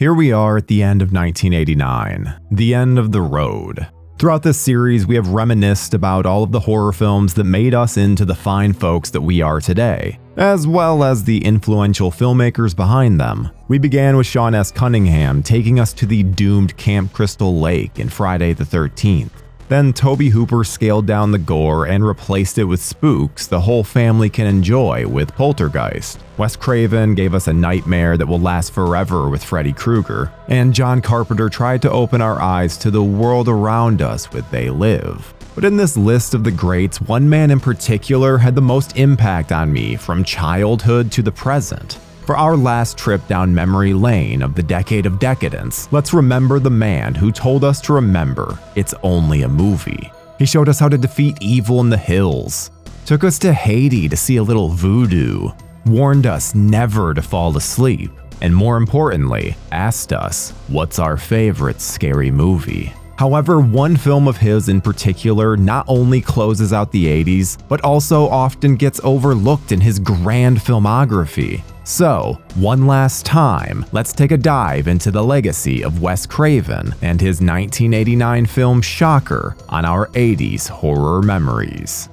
Here we are at the end of 1989, the end of the road. Throughout this series, we have reminisced about all of the horror films that made us into the fine folks that we are today, as well as the influential filmmakers behind them. We began with Sean S. Cunningham taking us to the doomed Camp Crystal Lake in Friday the 13th. Then Tobe Hooper scaled down the gore and replaced it with spooks the whole family can enjoy with Poltergeist. Wes Craven gave us a nightmare that will last forever with Freddy Krueger. And John Carpenter tried to open our eyes to the world around us with They Live. But in this list of the greats, one man in particular had the most impact on me from childhood to the present. For our last trip down memory lane of the decade of decadence, let's remember the man who told us to remember it's only a movie. He showed us how to defeat evil in the hills, took us to Haiti to see a little voodoo, warned us never to fall asleep, and more importantly, asked us, what's our favorite scary movie? However, one film of his in particular not only closes out the 80s, but also often gets overlooked in his grand filmography. So, one last time, let's take a dive into the legacy of Wes Craven and his 1989 film Shocker on our 80s horror memories.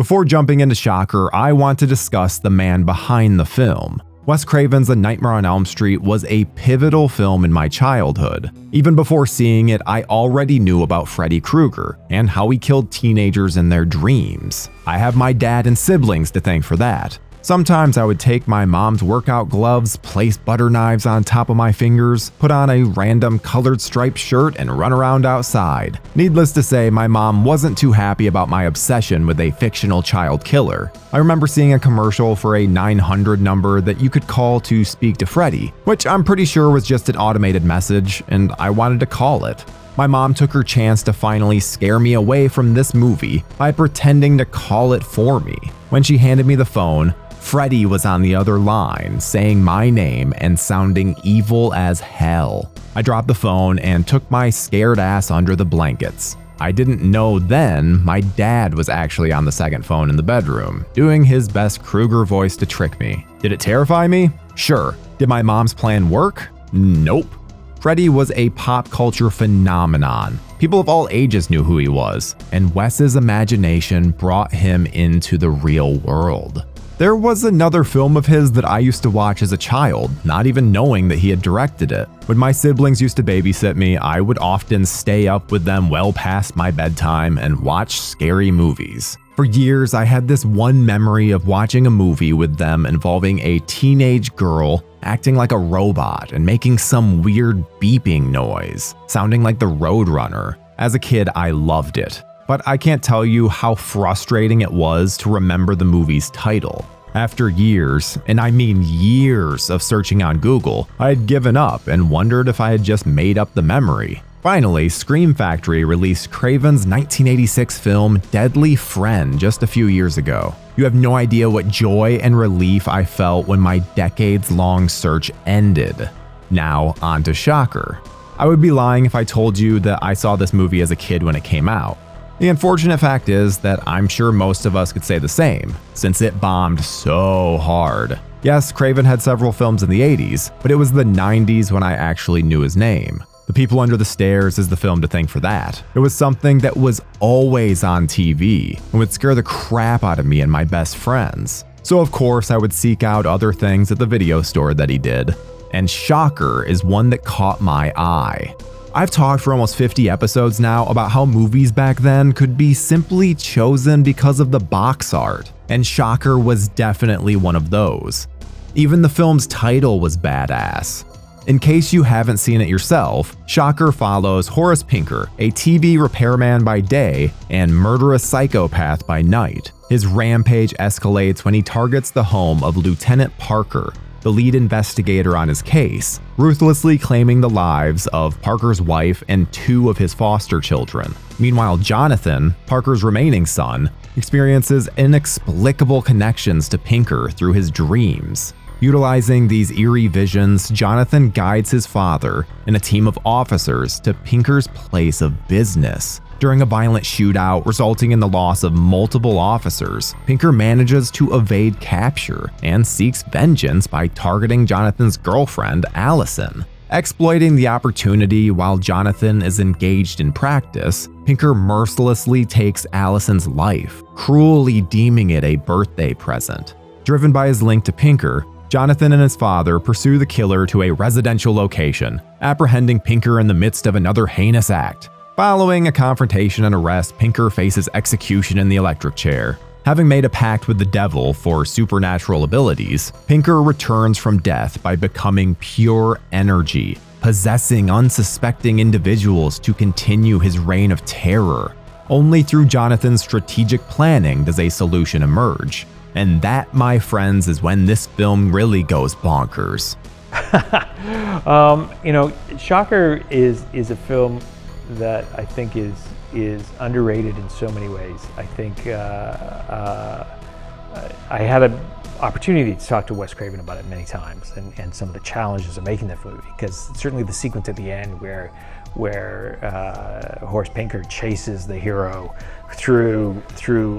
Before jumping into Shocker, I want to discuss the man behind the film. Wes Craven's A Nightmare on Elm Street was a pivotal film in my childhood. Even before seeing it, I already knew about Freddy Krueger and how he killed teenagers in their dreams. I have my dad and siblings to thank for that. Sometimes I would take my mom's workout gloves, place butter knives on top of my fingers, put on a random colored striped shirt, and run around outside. Needless to say, my mom wasn't too happy about my obsession with a fictional child killer. I remember seeing a commercial for a 900 number that you could call to speak to Freddy, which I'm pretty sure was just an automated message, and I wanted to call it. My mom took her chance to finally scare me away from this movie by pretending to call it for me. When she handed me the phone, Freddy was on the other line, saying my name and sounding evil as hell. I dropped the phone and took my scared ass under the blankets. I didn't know then my dad was actually on the second phone in the bedroom, doing his best Krueger voice to trick me. Did it terrify me? Sure. Did my mom's plan work? Nope. Freddy was a pop culture phenomenon. People of all ages knew who he was, and Wes's imagination brought him into the real world. There was another film of his that I used to watch as a child, not even knowing that he had directed it. When my siblings used to babysit me, I would often stay up with them well past my bedtime and watch scary movies. For years, I had this one memory of watching a movie with them involving a teenage girl acting like a robot and making some weird beeping noise, sounding like the Roadrunner. As a kid, I loved it. But I can't tell you how frustrating it was to remember the movie's title. After years, and I mean years of searching on Google, I had given up and wondered if I had just made up the memory. Finally, Scream Factory released Craven's 1986 film Deadly Friend just a few years ago. You have no idea what joy and relief I felt when my decades-long search ended. Now, on to Shocker. I would be lying if I told you that I saw this movie as a kid when it came out. The unfortunate fact is that I'm sure most of us could say the same, since it bombed so hard. Yes, Craven had several films in the 80s, but it was the 90s when I actually knew his name. The People Under the Stairs is the film to thank for that. It was something that was always on TV and would scare the crap out of me and my best friends. So of course I would seek out other things at the video store that he did, and Shocker is one that caught my eye. I've talked for almost 50 episodes now about how movies back then could be simply chosen because of the box art, and Shocker was definitely one of those. Even the film's title was badass. In case you haven't seen it yourself, Shocker follows Horace Pinker, a TV repairman by day and murderous psychopath by night. His rampage escalates when he targets the home of Lieutenant Parker, the lead investigator on his case, ruthlessly claiming the lives of Parker's wife and 2 of his foster children. Meanwhile, Jonathan, Parker's remaining son, experiences inexplicable connections to Pinker through his dreams. Utilizing these eerie visions, Jonathan guides his father and a team of officers to Pinker's place of business. During a violent shootout resulting in the loss of multiple officers, Pinker manages to evade capture and seeks vengeance by targeting Jonathan's girlfriend, Allison. Exploiting the opportunity while Jonathan is engaged in practice, Pinker mercilessly takes Allison's life, cruelly deeming it a birthday present. Driven by his link to Pinker, Jonathan and his father pursue the killer to a residential location, apprehending Pinker in the midst of another heinous act. Following a confrontation and arrest, Pinker faces execution in the electric chair. Having made a pact with the devil for supernatural abilities, Pinker returns from death by becoming pure energy, possessing unsuspecting individuals to continue his reign of terror. Only through Jonathan's strategic planning does a solution emerge. And that, my friends, is when this film really goes bonkers. Shocker is a film that I think is underrated in so many ways. I think I had an opportunity to talk to Wes Craven about it many times, and some of the challenges of making that movie, because certainly the sequence at the end where Horace Pinker chases the hero through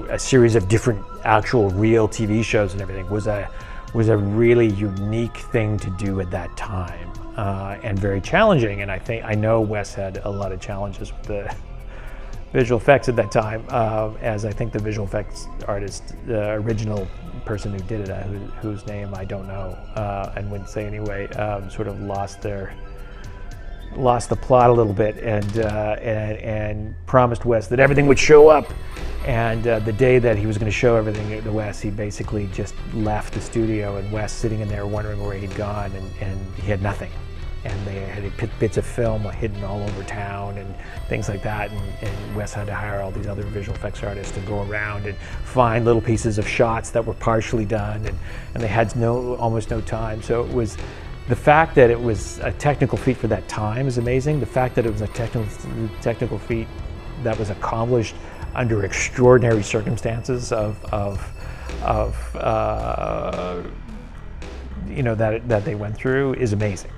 a series of different actual real TV shows and everything was a really unique thing to do at that time, and very challenging. And I know Wes had a lot of challenges with the visual effects at that time, as I think the visual effects artist, the original person who did it, whose name I don't know and wouldn't say anyway, sort of lost the plot a little bit, and promised Wes that everything would show up. And the day that he was going to show everything to Wes, he basically just left the studio, and Wes sitting in there wondering where he'd gone, and he had nothing. And they had bits of film hidden all over town and things like that, and Wes had to hire all these other visual effects artists to go around and find little pieces of shots that were partially done, and they had almost no time. So it was, the fact that it was a technical feat for that time is amazing. The fact that it was a technical feat that was accomplished under extraordinary circumstances that they went through is amazing.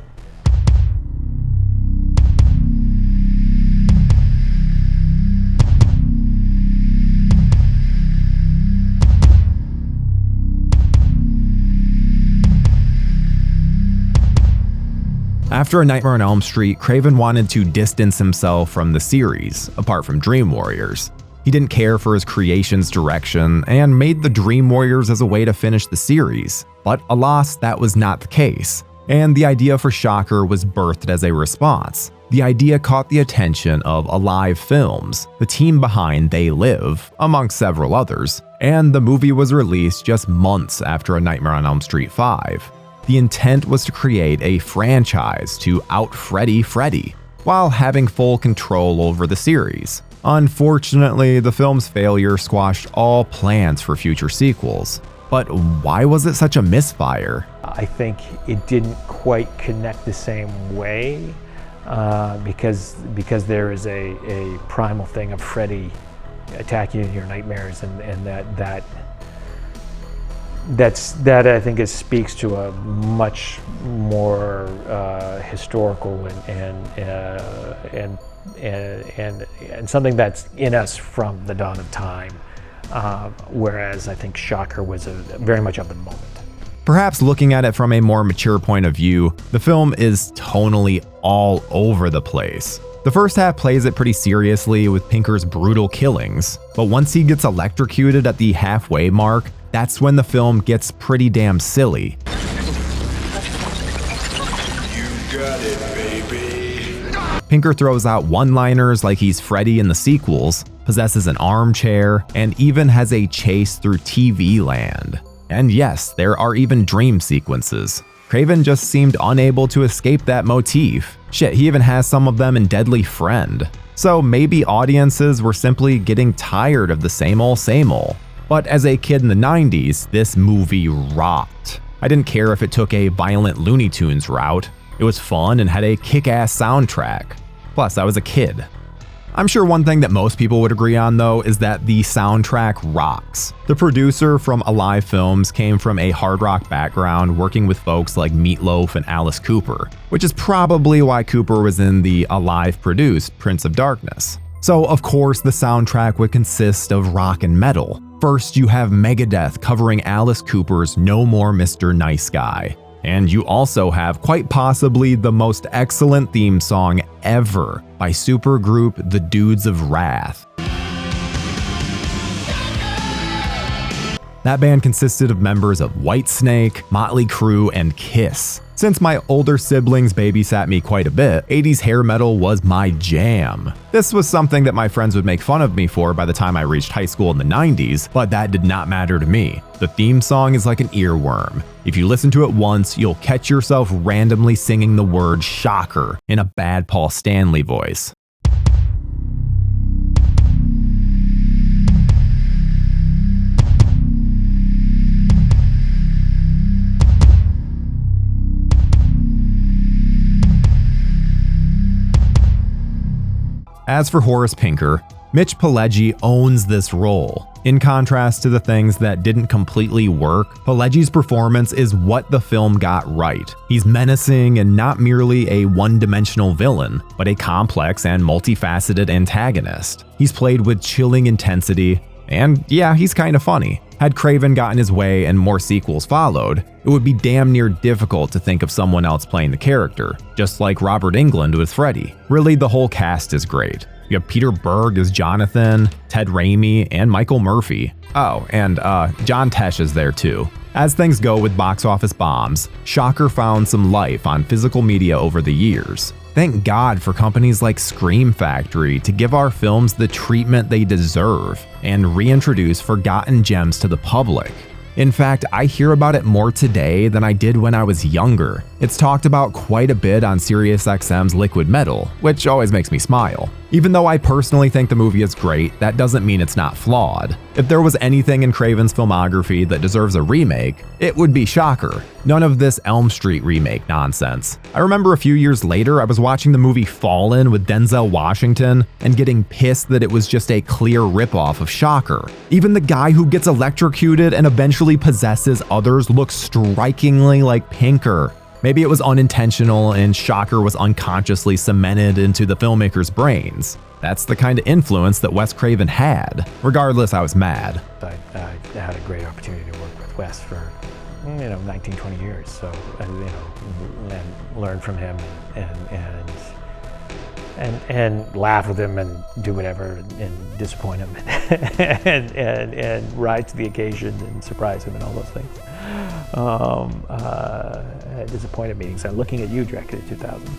After A Nightmare on Elm Street, Craven wanted to distance himself from the series, apart from Dream Warriors. He didn't care for his creation's direction and made the Dream Warriors as a way to finish the series. But alas, that was not the case. And the idea for Shocker was birthed as a response. The idea caught the attention of Alive Films, the team behind They Live, amongst several others, and the movie was released just months after A Nightmare on Elm Street 5. The intent was to create a franchise to out-Freddy Freddy, while having full control over the series. Unfortunately, the film's failure squashed all plans for future sequels. But why was it such a misfire? I think it didn't quite connect the same way, because there is a primal thing of Freddy attacking you in your nightmares, and that I think speaks to a much more historical and something that's in us from the dawn of time, whereas I think Shocker was very much of the moment. Perhaps looking at it from a more mature point of view, the film is tonally all over the place. The first half plays it pretty seriously with Pinker's brutal killings, but once he gets electrocuted at the halfway mark, that's when the film gets pretty damn silly. You got it, baby. Pinker throws out one-liners like he's Freddy in the sequels, possesses an armchair, and even has a chase through TV land. And yes, there are even dream sequences. Craven just seemed unable to escape that motif. Shit, he even has some of them in Deadly Friend. So maybe audiences were simply getting tired of the same old same old. But as a kid in the 90s, this movie rocked. I didn't care if it took a violent Looney Tunes route. It was fun and had a kick-ass soundtrack. Plus, I was a kid. I'm sure one thing that most people would agree on, though, is that the soundtrack rocks. The producer from Alive Films came from a hard rock background, working with folks like Meat Loaf and Alice Cooper, which is probably why Cooper was in the Alive-produced Prince of Darkness. So, of course, the soundtrack would consist of rock and metal. First, you have Megadeth covering Alice Cooper's No More Mr. Nice Guy. And you also have quite possibly the most excellent theme song ever by supergroup The Dudes of Wrath. That band consisted of members of Whitesnake, Motley Crue, and Kiss. Since my older siblings babysat me quite a bit, 80s hair metal was my jam. This was something that my friends would make fun of me for by the time I reached high school in the 90s, but that did not matter to me. The theme song is like an earworm. If you listen to it once, you'll catch yourself randomly singing the word shocker in a bad Paul Stanley voice. As for Horace Pinker, Mitch Pileggi owns this role. In contrast to the things that didn't completely work, Pileggi's performance is what the film got right. He's menacing and not merely a one-dimensional villain, but a complex and multifaceted antagonist. He's played with chilling intensity, and yeah, he's kinda funny. Had Craven gotten his way and more sequels followed, it would be damn near difficult to think of someone else playing the character, just like Robert Englund with Freddy. Really, the whole cast is great. You have Peter Berge as Jonathan, Ted Raimi, and Michael Murphy. Oh, and John Tesh is there too. As things go with box office bombs, Shocker found some life on physical media over the years. Thank God for companies like Scream Factory to give our films the treatment they deserve and reintroduce forgotten gems to the public. In fact, I hear about it more today than I did when I was younger. It's talked about quite a bit on SiriusXM's Liquid Metal, which always makes me smile. Even though I personally think the movie is great, that doesn't mean it's not flawed. If there was anything in Craven's filmography that deserves a remake, it would be Shocker. None of this Elm Street remake nonsense. I remember a few years later, I was watching the movie Fallon with Denzel Washington and getting pissed that it was just a clear ripoff of Shocker. Even the guy who gets electrocuted and eventually possesses others looks strikingly like Pinker. Maybe it was unintentional and Shocker was unconsciously cemented into the filmmaker's brains. That's the kind of influence that Wes Craven had. Regardless, I was mad. I had a great opportunity to work with Wes for 19, 20 years. So, and learn from him and laugh with him and do whatever and disappoint him and rise to the occasion and surprise him and all those things. Disappointed meetings. I'm looking at you, Dracula 2000.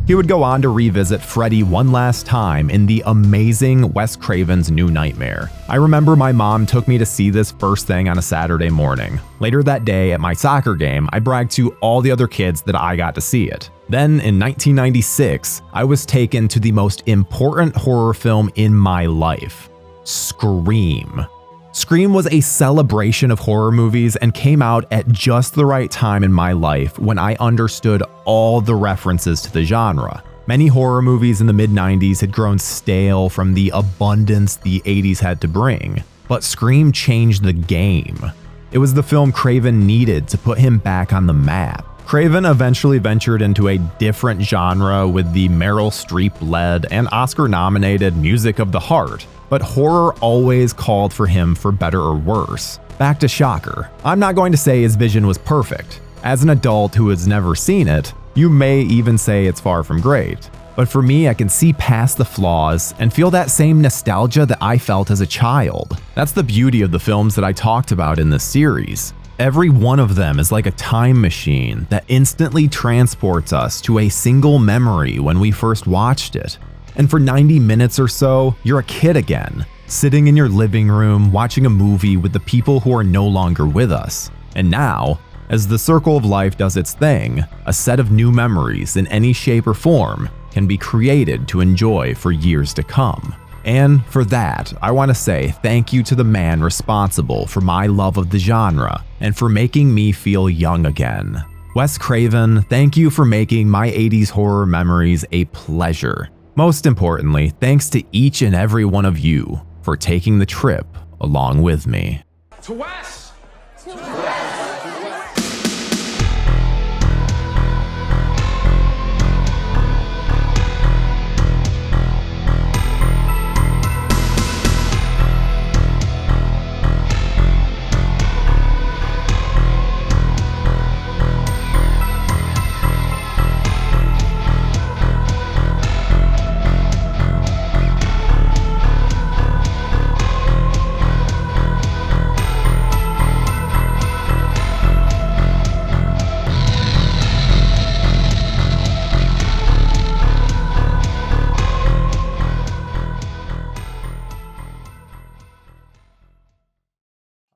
He would go on to revisit Freddy one last time in the amazing Wes Craven's New Nightmare. I remember my mom took me to see this first thing on a Saturday morning. Later that day at my soccer game, I bragged to all the other kids that I got to see it. Then in 1996, I was taken to the most important horror film in my life, Scream. Scream was a celebration of horror movies and came out at just the right time in my life when I understood all the references to the genre. Many horror movies in the mid-90s had grown stale from the abundance the 80s had to bring, but Scream changed the game. It was the film Craven needed to put him back on the map. Craven eventually ventured into a different genre with the Meryl Streep-led and Oscar-nominated Music of the Heart, but horror always called for him for better or worse. Back to Shocker. I'm not going to say his vision was perfect. As an adult who has never seen it, you may even say it's far from great. But for me, I can see past the flaws and feel that same nostalgia that I felt as a child. That's the beauty of the films that I talked about in this series. Every one of them is like a time machine that instantly transports us to a single memory when we first watched it. And for 90 minutes or so, you're a kid again, sitting in your living room watching a movie with the people who are no longer with us. And now, As the circle of life does its thing, a set of new memories in any shape or form can be created to enjoy for years to come. And for that, I want to say thank you to the man responsible for my love of the genre and for making me feel young again. Wes Craven, thank you for making my 80s horror memories a pleasure. Most importantly, thanks to each and every one of you for taking the trip along with me. To Wes!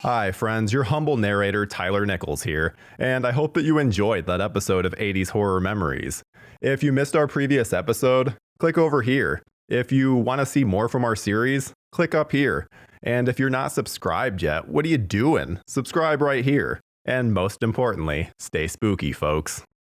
Hi friends, your humble narrator Tyler Nichols here, and I hope that you enjoyed that episode of 80s Horror Memories. If you missed our previous episode, click over here. If you want to see more from our series, click up here. And if you're not subscribed yet, what are you doing? Subscribe right here. And most importantly, stay spooky, folks.